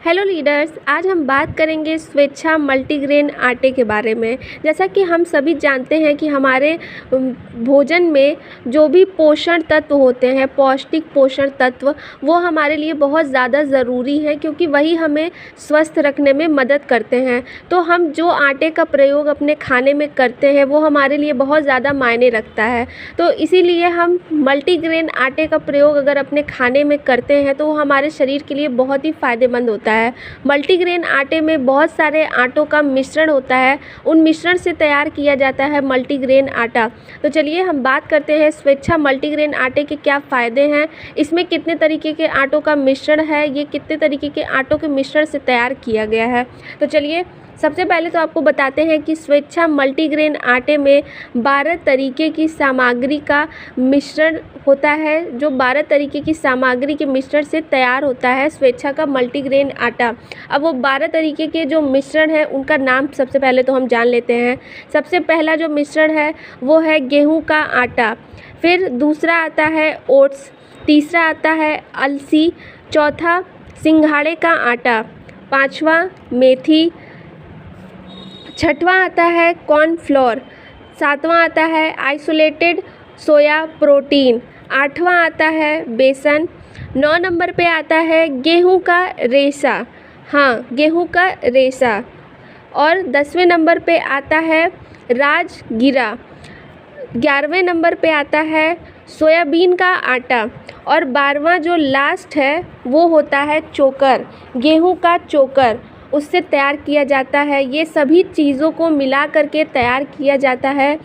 Hello leaders, आज हम बात करेंगे स्वेच्छा मल्टीग्रेन आटे के बारे में। जैसा कि हम सभी जानते हैं कि हमारे भोजन में जो भी पोषण तत्व होते हैं, पौष्टिक पोषण तत्व, वो हमारे लिए बहुत ज़्यादा ज़रूरी है क्योंकि वही हमें स्वस्थ रखने में मदद करते हैं। तो हम जो आटे का प्रयोग अपने खाने में करते हैं वो हमारे लिए बहुत ज़्यादा मायने रखता है। तो इसीलिए हम मल्टीग्रेन आटे का प्रयोग अगर अपने खाने में करते हैं तो वो हमारे शरीर के लिए बहुत ही फ़ायदेमंद होता है। मल्टीग्रेन आटे में बहुत सारे आटों का मिश्रण होता है, उन मिश्रण से तैयार किया जाता है मल्टीग्रेन आटा। तो चलिए हम बात करते हैं स्वेच्छा मल्टीग्रेन आटे के क्या फ़ायदे हैं, इसमें कितने तरीके के आटों का मिश्रण है, ये कितने तरीके के आटों के मिश्रण से तैयार किया गया है। तो चलिए सबसे पहले तो आपको बताते हैं कि स्वेच्छा मल्टीग्रेन आटे में 12 तरीके की सामग्री का मिश्रण होता है, जो 12 तरीके की सामग्री के मिश्रण से तैयार होता है स्वेच्छा का मल्टीग्रेन आटा। अब वो 12 तरीके के जो मिश्रण है उनका नाम सबसे पहले तो हम जान लेते हैं। सबसे पहला जो मिश्रण है वो है गेहूं का आटा, फिर दूसरा आता है ओट्स, तीसरा आता है अलसी, चौथा सिंघाड़े का आटा, पाँचवा मेथी, छठवां आता है कॉर्नफ्लोर, सातवां आता है आइसोलेटेड सोया प्रोटीन, आठवां आता है बेसन, 9 नंबर पे आता है गेहूं का रेशा, हाँ गेहूं का रेशा, और 10वें नंबर पे आता है राजगीरा, 11वें नंबर पे आता है सोयाबीन का आटा, और 12वां जो लास्ट है वो होता है चोकर, गेहूं का चोकर, उससे तैयार किया जाता है। ये सभी चीज़ों को मिला करके तैयार किया जाता है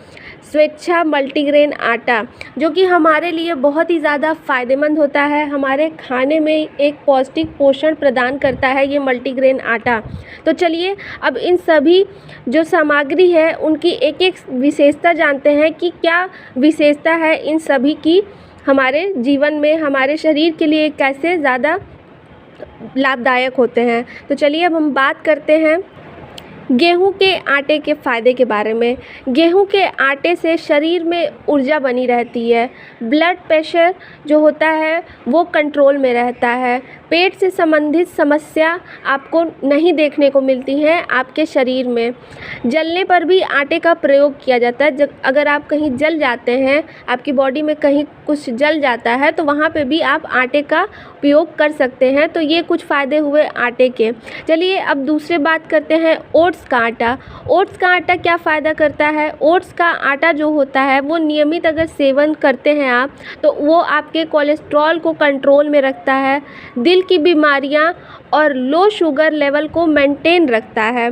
स्वेच्छा मल्टीग्रेन आटा, जो कि हमारे लिए बहुत ही ज़्यादा फ़ायदेमंद होता है, हमारे खाने में एक पौष्टिक पोषण प्रदान करता है ये मल्टीग्रेन आटा। तो चलिए अब इन सभी जो सामग्री है उनकी एक एक विशेषता जानते हैं कि क्या विशेषता है इन सभी की हमारे जीवन में, हमारे शरीर के लिए कैसे ज़्यादा लाभदायक होते हैं। तो चलिए अब हम बात करते हैं गेहूं के आटे के फ़ायदे के बारे में। गेहूं के आटे से शरीर में ऊर्जा बनी रहती है, ब्लड प्रेशर जो होता है वो कंट्रोल में रहता है, पेट से संबंधित समस्या आपको नहीं देखने को मिलती हैं आपके शरीर में। जलने पर भी आटे का प्रयोग किया जाता है, जब अगर आप कहीं जल जाते हैं, आपकी बॉडी में कहीं कुछ जल जाता है तो वहाँ पे भी आप आटे का उपयोग कर सकते हैं। तो ये कुछ फ़ायदे हुए आटे के। चलिए अब दूसरे बात करते हैं ओट्स का आटा। ओट्स का आटा क्या फ़ायदा करता है? ओट्स का आटा जो होता है वो नियमित अगर सेवन करते हैं आप तो वो आपके कोलेस्ट्रॉल को कंट्रोल में रखता है, दिल की बीमारियां और लो शुगर लेवल को मेंटेन रखता है।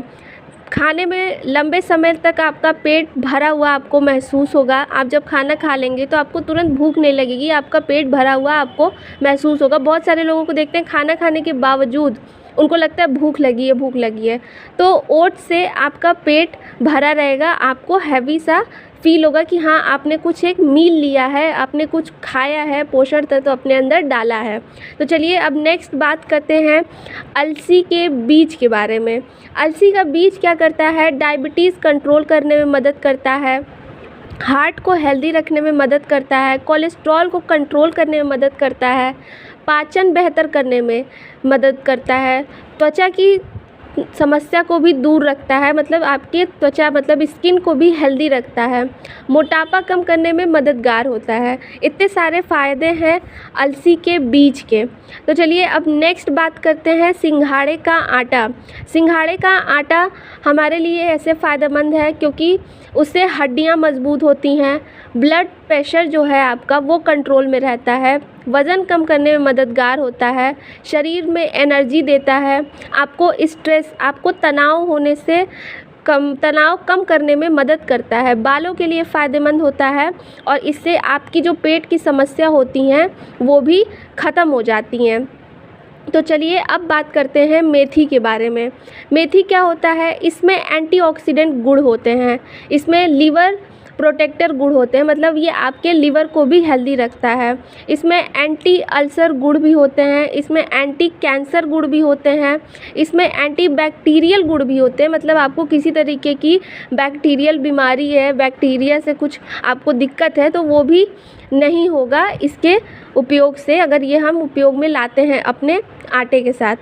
खाने में लंबे समय तक आपका पेट भरा हुआ आपको महसूस होगा। आप जब खाना खा लेंगे तो आपको तुरंत भूख नहीं लगेगी, आपका पेट भरा हुआ आपको महसूस होगा। बहुत सारे लोगों को देखते हैं खाना खाने के बावजूद उनको लगता है भूख लगी है, भूख लगी है। तो ओट्स से आपका पेट भरा रहेगा, आपको हैवी सा फील होगा कि हाँ आपने कुछ एक मील लिया है, आपने कुछ खाया है, पोषण तत्व अपने अंदर डाला है। तो चलिए अब नेक्स्ट बात करते हैं अलसी के बीज के बारे में। अलसी का बीज क्या करता है? डायबिटीज़ कंट्रोल करने में मदद करता है, हार्ट को हेल्दी रखने में मदद करता है, कोलेस्ट्रॉल को कंट्रोल करने में मदद करता है, पाचन बेहतर करने में मदद करता है, त्वचा की समस्या को भी दूर रखता है, मतलब आपकी त्वचा मतलब स्किन को भी हेल्दी रखता है, मोटापा कम करने में मददगार होता है। इतने सारे फ़ायदे हैं अलसी के बीज के। तो चलिए अब नेक्स्ट बात करते हैं सिंघाड़े का आटा। सिंघाड़े का आटा हमारे लिए ऐसे फ़ायदेमंद है क्योंकि उससे हड्डियां मजबूत होती हैं, ब्लड प्रेशर जो है आपका वो कंट्रोल में रहता है, वज़न कम करने में मददगार होता है, शरीर में एनर्जी देता है, आपको स्ट्रेस, आपको तनाव होने से तनाव कम करने में मदद करता है, बालों के लिए फ़ायदेमंद होता है और इससे आपकी जो पेट की समस्या होती हैं वो भी ख़त्म हो जाती हैं। तो चलिए अब बात करते हैं मेथी के बारे में। मेथी क्या होता है? इसमें एंटीऑक्सीडेंट गुण होते हैं, इसमें लीवर प्रोटेक्टर गुण होते हैं, मतलब ये आपके लीवर को भी हेल्दी रखता है। इसमें एंटी अल्सर गुण भी होते हैं, इसमें एंटी कैंसर गुण भी होते हैं, इसमें एंटी बैक्टीरियल गुण भी होते हैं, मतलब आपको किसी तरीके की बैक्टीरियल बीमारी है, बैक्टीरिया से कुछ आपको दिक्कत है तो वो भी नहीं होगा इसके उपयोग से, अगर ये हम उपयोग में लाते हैं अपने आटे के साथ।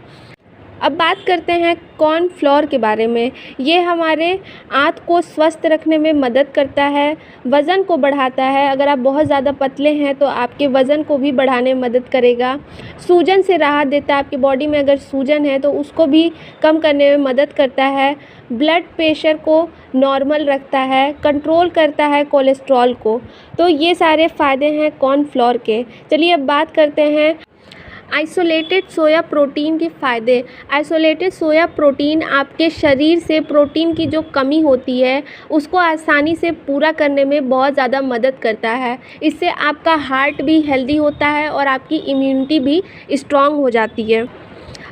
अब बात करते हैं कॉर्नफ्लोर के बारे में। ये हमारे आंत को स्वस्थ रखने में मदद करता है, वज़न को बढ़ाता है। अगर आप बहुत ज़्यादा पतले हैं तो आपके वज़न को भी बढ़ाने में मदद करेगा। सूजन से राहत देता है, आपकी बॉडी में अगर सूजन है तो उसको भी कम करने में मदद करता है। ब्लड प्रेशर को नॉर्मल रखता है, कंट्रोल करता है कोलेस्ट्रॉल को। तो ये सारे फ़ायदे हैं कॉर्नफ्लोर के। चलिए अब बात करते हैं आइसोलेटेड सोया प्रोटीन के फ़ायदे। आइसोलेटेड सोया प्रोटीन आपके शरीर से प्रोटीन की जो कमी होती है उसको आसानी से पूरा करने में बहुत ज़्यादा मदद करता है। इससे आपका हार्ट भी हेल्दी होता है और आपकी इम्यूनिटी भी स्ट्रॉन्ग हो जाती है।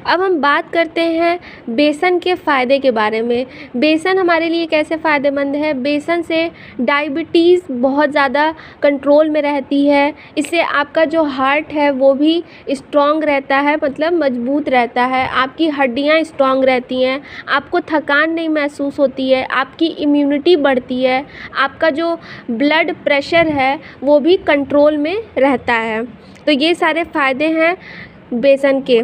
अब हम बात करते हैं बेसन के फ़ायदे के बारे में। बेसन हमारे लिए कैसे फ़ायदेमंद है? बेसन से डायबिटीज़ बहुत ज़्यादा कंट्रोल में रहती है। इससे आपका जो हार्ट है वो भी स्ट्रॉन्ग रहता है, मतलब मजबूत रहता है। आपकी हड्डियाँ स्ट्रॉन्ग रहती हैं, आपको थकान नहीं महसूस होती है, आपकी इम्यूनिटी बढ़ती है, आपका जो ब्लड प्रेशर है वो भी कंट्रोल में रहता है। तो ये सारे फ़ायदे हैं बेसन के।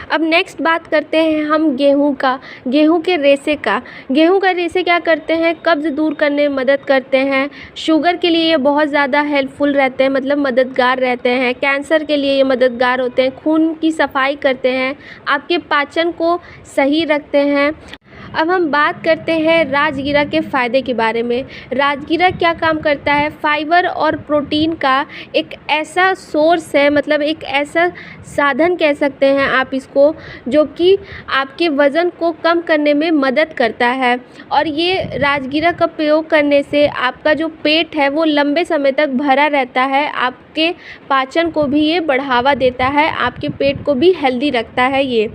अब नेक्स्ट बात करते हैं हम गेहूं के रेशे का। गेहूं का रेशे क्या करते हैं? कब्ज़ दूर करने में मदद करते हैं। शुगर के लिए ये बहुत ज़्यादा हेल्पफुल रहते हैं, मतलब मददगार रहते हैं। कैंसर के लिए ये मददगार होते हैं। खून की सफाई करते हैं, आपके पाचन को सही रखते हैं। अब हम बात करते हैं राजगीरा के फ़ायदे के बारे में। राजगीरा क्या काम करता है? फाइबर और प्रोटीन का एक ऐसा सोर्स है, मतलब एक ऐसा साधन कह सकते हैं आप इसको, जो कि आपके वज़न को कम करने में मदद करता है। और ये राजगीरा का प्रयोग करने से आपका जो पेट है वो लंबे समय तक भरा रहता है। आपके पाचन को भी ये बढ़ावा देता है, आपके पेट को भी हेल्दी रखता है ये।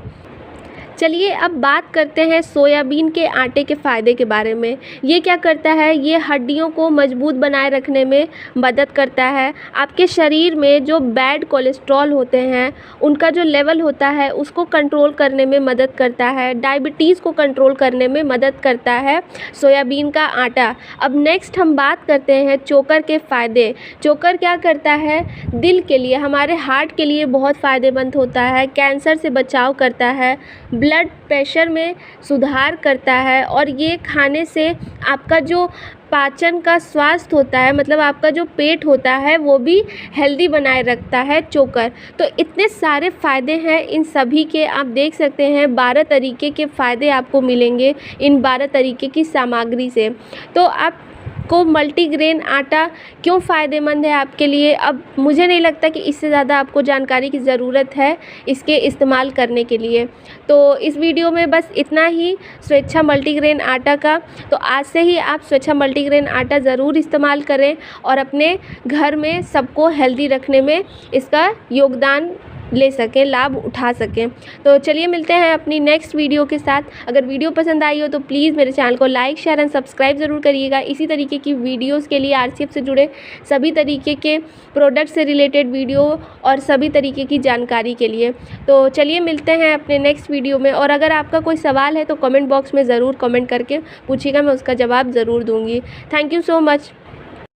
चलिए अब बात करते हैं सोयाबीन के आटे के फ़ायदे के बारे में। ये क्या करता है? ये हड्डियों को मजबूत बनाए रखने में मदद करता है। आपके शरीर में जो बैड कोलेस्ट्रॉल होते हैं उनका जो लेवल होता है उसको कंट्रोल करने में मदद करता है। डायबिटीज़ को कंट्रोल करने में मदद करता है सोयाबीन का आटा। अब नेक्स्ट हम बात करते हैं चोकर के फ़ायदे। चोकर क्या करता है? दिल के लिए, हमारे हार्ट के लिए बहुत फ़ायदेमंद होता है। कैंसर से बचाव करता है, ब्लड प्रेशर में सुधार करता है। और ये खाने से आपका जो पाचन का स्वास्थ्य होता है, मतलब आपका जो पेट होता है वो भी हेल्दी बनाए रखता है चोकर। तो इतने सारे फ़ायदे हैं इन सभी के, आप देख सकते हैं 12 तरीके के फ़ायदे आपको मिलेंगे इन 12 तरीके की सामग्री से। तो आपको मल्टीग्रेन आटा क्यों फ़ायदेमंद है आपके लिए? अब मुझे नहीं लगता कि इससे ज़्यादा आपको जानकारी की ज़रूरत है इसके इस्तेमाल करने के लिए। तो इस वीडियो में बस इतना ही स्वेच्छा मल्टीग्रेन आटा का। तो आज से ही आप स्वेच्छा मल्टीग्रेन आटा ज़रूर इस्तेमाल करें और अपने घर में सबको हेल्दी रखने में इसका योगदान ले सकें, लाभ उठा सकें। तो चलिए मिलते हैं अपनी नेक्स्ट वीडियो के साथ। अगर वीडियो पसंद आई हो तो प्लीज़ मेरे चैनल को लाइक, शेयर एंड सब्सक्राइब ज़रूर करिएगा। इसी तरीके की वीडियोस के लिए आरसीएफ से जुड़े सभी तरीके के प्रोडक्ट से रिलेटेड वीडियो और सभी तरीके की जानकारी के लिए। तो चलिए मिलते हैं अपने नेक्स्ट वीडियो में। और अगर आपका कोई सवाल है तो कमेंट बॉक्स में ज़रूर कमेंट करके पूछिएगा, मैं उसका जवाब ज़रूर दूँगी। Thank you so much.